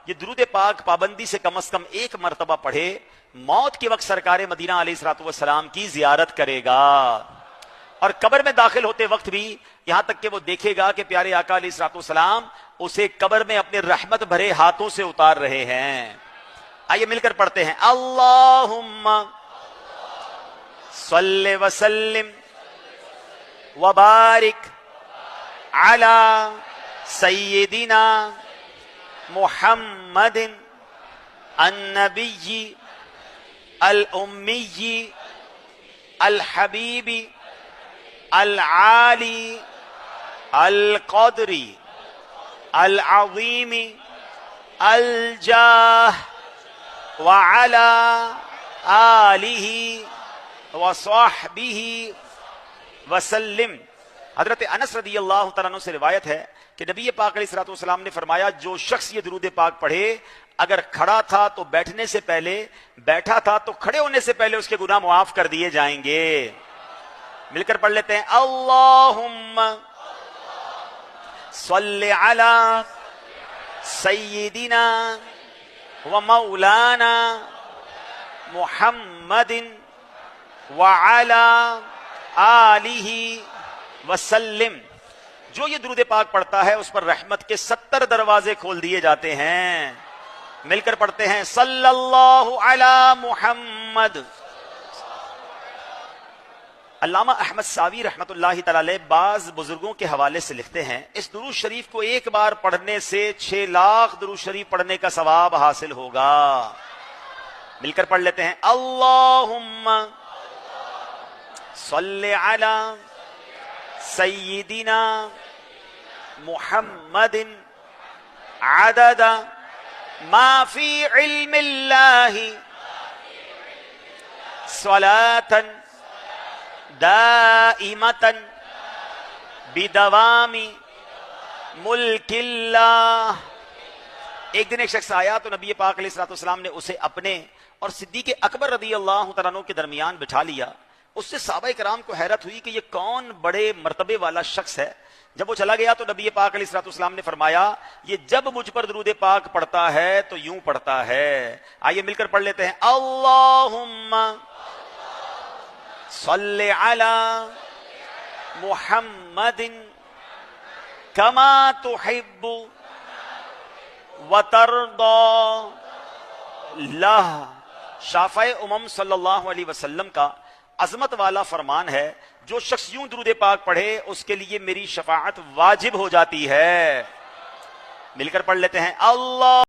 یہ درود پاک پابندی سے کم از کم ایک مرتبہ پڑھے، موت کے وقت سرکار مدینہ علیہ الصلوۃ والسلام کی زیارت کرے گا، اور قبر میں داخل ہوتے وقت بھی یہاں تک کہ وہ دیکھے گا کہ پیارے آقا علیہ الصلوۃ والسلام اسے قبر میں اپنے رحمت بھرے ہاتھوں سے اتار رہے ہیں۔ آئیے مل کر پڑھتے ہیں، اللہم صلی وسلم وبارک علی سیدنا محمد النبی الامی الحبیب العالی القدری العظیم الجاہ وعلی آلہ وصحبہ وسلم۔ حضرت انس رضی اللہ تعالیٰ عنہ سے روایت ہے کہ نبی پاک علیہ الصلوۃ والسلام نے فرمایا، جو شخص یہ درود پاک پڑھے، اگر کھڑا تھا تو بیٹھنے سے پہلے، بیٹھا تھا تو کھڑے ہونے سے پہلے اس کے گناہ معاف کر دیے جائیں گے۔ مل کر پڑھ لیتے ہیں، اللہم صلی علی سیدنا و مولانا محمد وعلی آلہ وسلم۔ جو یہ درود پاک پڑھتا ہے اس پر رحمت کے 70 دروازے کھول دیے جاتے ہیں۔ مل کر پڑھتے ہیں، صلی اللہ علی محمد۔ علامہ احمد ساوی رحمۃ اللہ تعالی علیہ بعض بزرگوں کے حوالے سے لکھتے ہیں، اس درود شریف کو ایک بار پڑھنے سے 6 لاکھ درود شریف پڑھنے کا ثواب حاصل ہوگا۔ مل کر پڑھ لیتے ہیں، اللہم صلی علی سیدنا محمد عدد ما فی علم اللہ صلاة دائمة بدوام ملک اللہ۔ ایک دن ایک شخص آیا تو نبی پاک علیہ الصلوۃ والسلام نے اسے اپنے اور صدیق اکبر رضی اللہ تعالیٰ عنہ کے درمیان بٹھا لیا۔ اس سے صحابہ کرام کو حیرت ہوئی کہ یہ کون بڑے مرتبے والا شخص ہے۔ جب وہ چلا گیا تو نبی پاک علیہ الصلوۃ والسلام نے فرمایا، یہ جب مجھ پر درود پاک پڑھتا ہے تو یوں پڑھتا ہے۔ آئیے مل کر پڑھ لیتے ہیں، اللہم صلی علی محمد کما تحب وترضی۔ اللہ شافع امم صلی اللہ علیہ وسلم کا عظمت والا فرمان ہے، جو شخص یوں درود پاک پڑھے اس کے لیے میری شفاعت واجب ہو جاتی ہے۔ مل کر پڑھ لیتے ہیں، اللہ